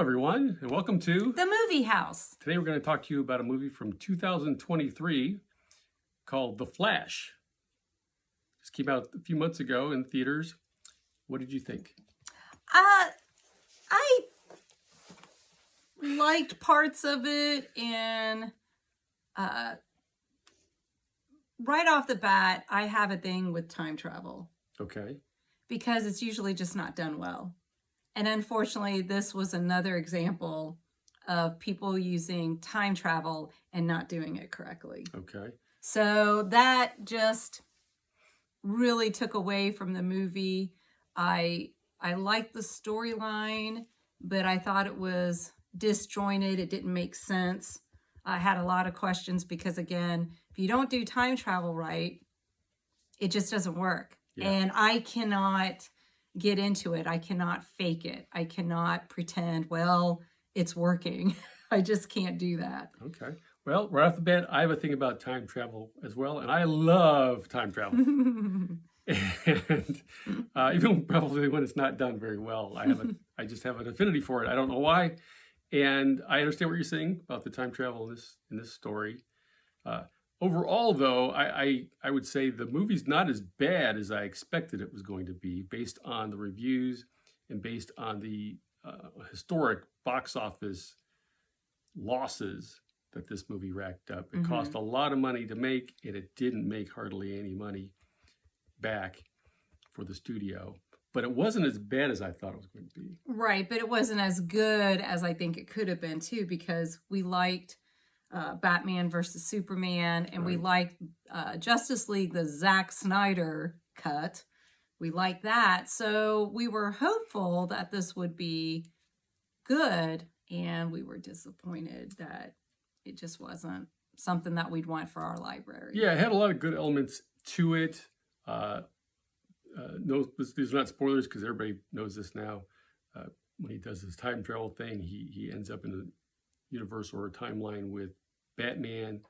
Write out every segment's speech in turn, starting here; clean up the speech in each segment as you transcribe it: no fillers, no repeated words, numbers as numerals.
everyone, and welcome to The Movie House. Today we're going to talk to you about a movie from 2023 called The Flash. Just came out a few months ago in theaters. What did you think? I liked parts of it, and right off the bat, I have a thing with time travel. Okay. Because it's usually just not done well. And unfortunately, this was another example of people using time travel and not doing it correctly. Okay. So that just really took away from the movie. I liked the storyline, but I thought it was disjointed. It didn't make sense. I had a lot of questions because, again, if you don't do time travel right, it just doesn't work. Yeah. And I cannot get into it. I cannot fake it. I cannot pretend, well, it's working. I just can't do that. Okay. Well, right off the bat, I have a thing about time travel as well, and I love time travel. And even probably when it's not done very well, I just have an affinity for it. I don't know why. And I understand what you're saying about the time travel in this story. Overall, though, I would say the movie's not as bad as I expected it was going to be, based on the reviews and based on the historic box office losses that this movie racked up. It cost a lot of money to make, and it didn't make hardly any money back for the studio. But it wasn't as bad as I thought it was going to be. Right, but it wasn't as good as I think it could have been, too, because we liked Batman versus Superman, and we liked Justice League, the Zack Snyder cut. We liked that. So we were hopeful that this would be good, and we were disappointed that it just wasn't something that we'd want for our library. Yeah, it had a lot of good elements to it. No, these are not spoilers because everybody knows this now. When he does his time travel thing, he ends up in a universe or a timeline with Batman,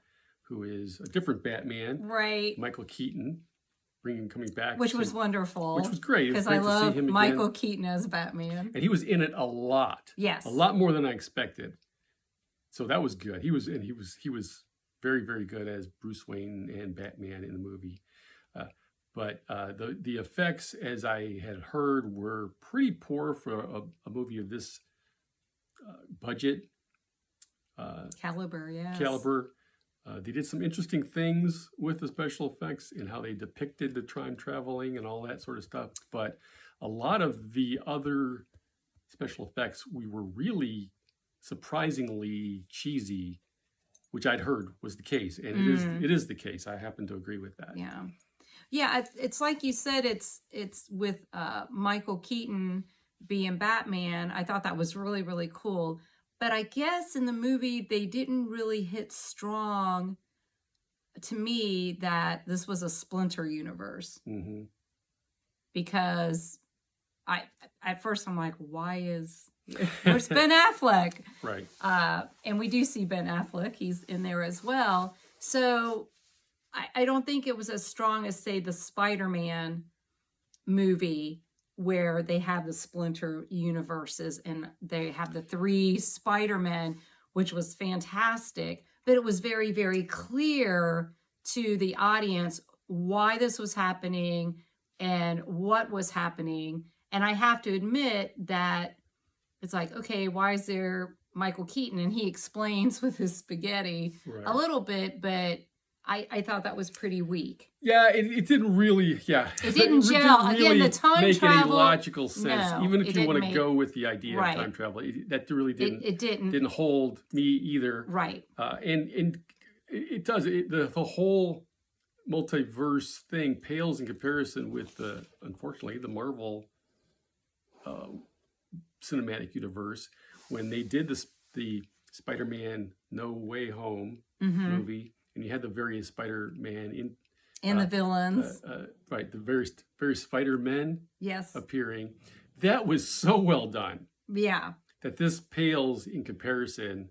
who is a different Batman, right? Michael Keaton, coming back, which was wonderful, which was great because I love Michael Keaton as Batman, and he was in it a lot. Yes, a lot more than I expected. So that was good. He was very, very good as Bruce Wayne and Batman in the movie. But the effects, as I had heard, were pretty poor for a movie of this budget. Caliber, yes. Caliber. They did some interesting things with the special effects and how they depicted the time traveling and all that sort of stuff. But a lot of the other special effects, we were really surprisingly cheesy, which I'd heard was the case. And it is the case. I happen to agree with that. Yeah. Yeah, it's like you said, it's with Michael Keaton being Batman. I thought that was really, really cool. But I guess in the movie, they didn't really hit strong to me that this was a Splinter universe. Mm-hmm. Because at first I'm like, where's Ben Affleck? Right. And we do see Ben Affleck. He's in there as well. So I don't think it was as strong as, say, the Spider-Man movie, where they have the Splinter universes and they have the 3 Spider-Men, which was fantastic. But it was very, very clear to the audience why this was happening and what was happening. And I have to admit that it's like, okay, why is there Michael Keaton? And he explains with his spaghetti a little bit, but I thought that was pretty weak. Yeah, it didn't really, it didn't gel. Didn't really Again, the time make travel, any logical sense. No, even if you want to go with the idea of time travel, that really it didn't hold me either. Right. And it does. The whole multiverse thing pales in comparison with unfortunately, the Marvel cinematic universe, when they did the Spider-Man No Way Home movie. And you had the various Spider-Man and the villains, right? The various Spider-Men, yes, appearing. That was so well done. Yeah, that this pales in comparison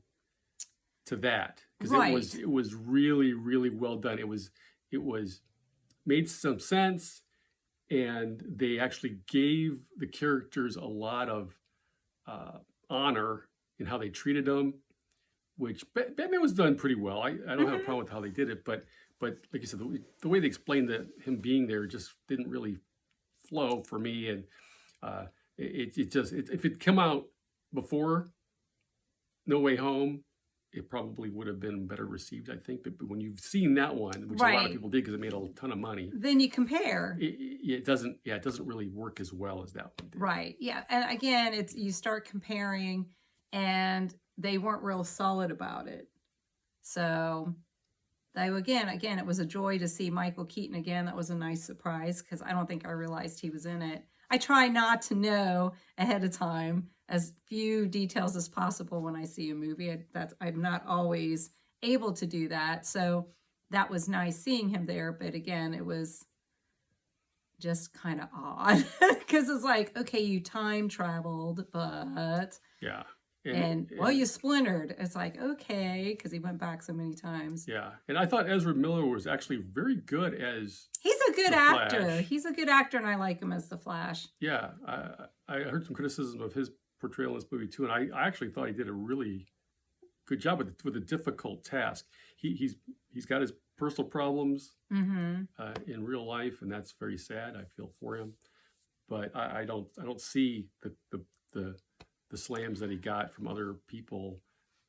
to that, because it was really, really well done. It was made some sense, and they actually gave the characters a lot of honor in how they treated him, which Batman was done pretty well. I don't have a problem with how they did it, but like you said, the way they explained that him being there just didn't really flow for me, and it just if it come out before No Way Home, it probably would have been better received, I think. But when you've seen that one, which a lot of people did because it made a ton of money, then you compare. It doesn't. Yeah, it doesn't really work as well as that one did. Right. Yeah. And again, it's you start comparing, and they weren't real solid about it. So, again, it was a joy to see Michael Keaton again. That was a nice surprise because I don't think I realized he was in it. I try not to know ahead of time as few details as possible when I see a movie. I'm not always able to do that. So that was nice seeing him there. But again, it was just kind of odd because it's like, okay, you time traveled, but yeah. And you splintered. It's like, okay, because he went back so many times. Yeah. And I thought Ezra Miller was actually very good as He's a good actor. Flash. He's a good actor, and I like him as the Flash. Yeah. I heard some criticism of his portrayal in this movie, too, and I actually thought he did a really good job with a difficult task. He's got his personal problems in real life, and that's very sad. I feel for him. But I don't see the slams that he got from other people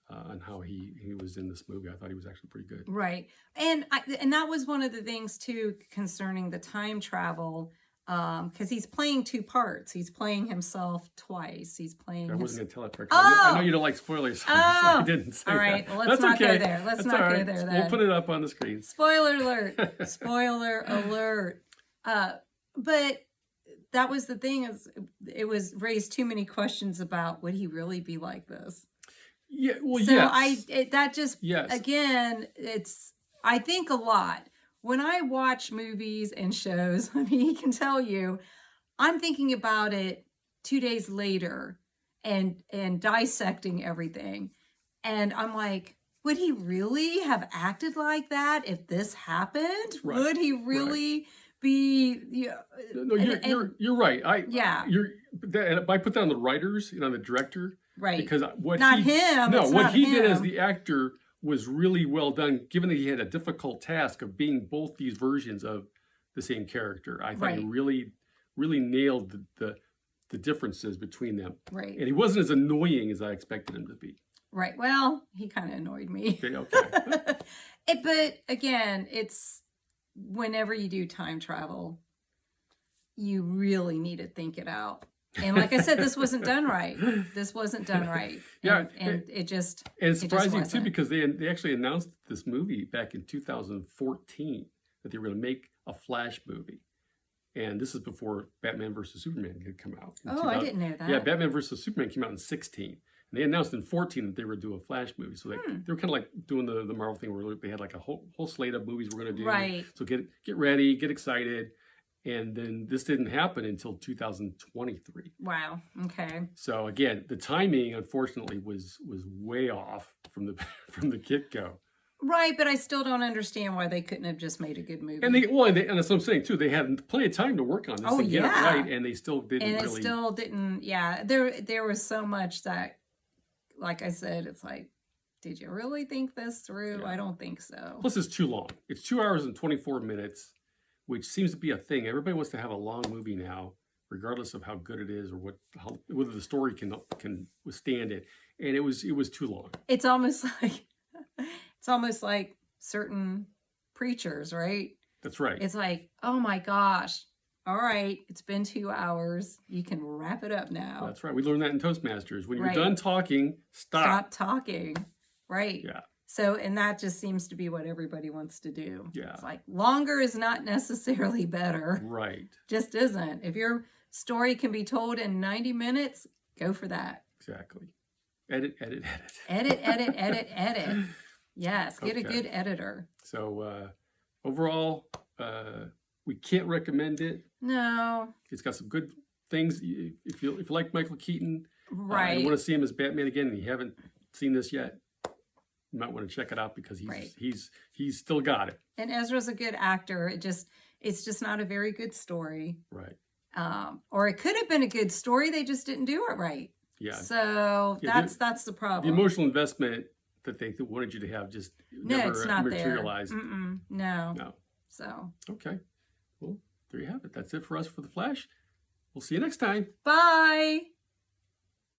on how he was in this movie. I thought he was actually pretty good. Right. And that was one of the things, too, concerning the time travel, because he's playing two parts. He's playing himself twice. He's playing... I wasn't going to tell that part. I know you don't like spoilers, so I didn't say all right. that. Well, let's not go there. Let's not go there then. We'll put it up on the screen. Spoiler alert. Spoiler alert. But... that was the thing, is it was raised too many questions about would he really be like this? Yeah, well, so yes. Again, I think a lot. When I watch movies and shows, I mean, he can tell you, I'm thinking about it 2 days later and dissecting everything. And I'm like, would he really have acted like that if this happened? Right. Would he really... Right. No, you're right. I put that on the writers and on the director, right? Because what he did as the actor was really well done, given that he had a difficult task of being both these versions of the same character. I thought he really nailed the differences between them, right? And he wasn't as annoying as I expected him to be. Right. Well, he kind of annoyed me. Okay. But again, it's. Whenever you do time travel, you really need to think it out. And like I said, this wasn't done right. This wasn't done right. And it just... And it's surprising, too, because they actually announced this movie back in 2014 that they were going to make a Flash movie. And this is before Batman vs. Superman had come out. I didn't know that. Yeah, Batman vs. Superman came out in 2016. And they announced in 2014 that they were doing a Flash movie. So they were kind of like doing the Marvel thing where they had like a whole slate of movies we're going to do. Right. So get ready, get excited. And then this didn't happen until 2023. Wow. Okay. So again, the timing, unfortunately, was way off from the get-go. Right, but I still don't understand why they couldn't have just made a good movie. And and that's what I'm saying too. They had plenty of time to work on this and get it right, and they still didn't. And it still didn't. Yeah, there was so much that, like I said, it's like, did you really think this through? Yeah. I don't think so. Plus, it's too long. It's 2 hours and 24 minutes, which seems to be a thing. Everybody wants to have a long movie now, regardless of how good it is or whether the story can withstand it. And it was too long. It's almost like certain preachers, right? That's right. It's like, oh my gosh. All right, it's been 2 hours. You can wrap it up now. That's right. We learned that in Toastmasters. When you're done talking, stop talking. Right. Yeah. So, and that just seems to be what everybody wants to do. Yeah. It's like longer is not necessarily better. Right. Just isn't. If your story can be told in 90 minutes, go for that. Exactly. Edit. Edit. Yes, get a good editor. So, overall, we can't recommend it. No. It's got some good things. If you like Michael Keaton, right, and want to see him as Batman again, and you haven't seen this yet, you might want to check it out because he's still got it. And Ezra's a good actor. It's just not a very good story. Right. Or it could have been a good story. They just didn't do it right. Yeah. So Yeah, that's the the problem. emotional investment that they wanted you to have just No, never it's not there. materialized. No. No. So Okay. Well, there you have it. That's it for us for The Flash. We'll see you next time. bye.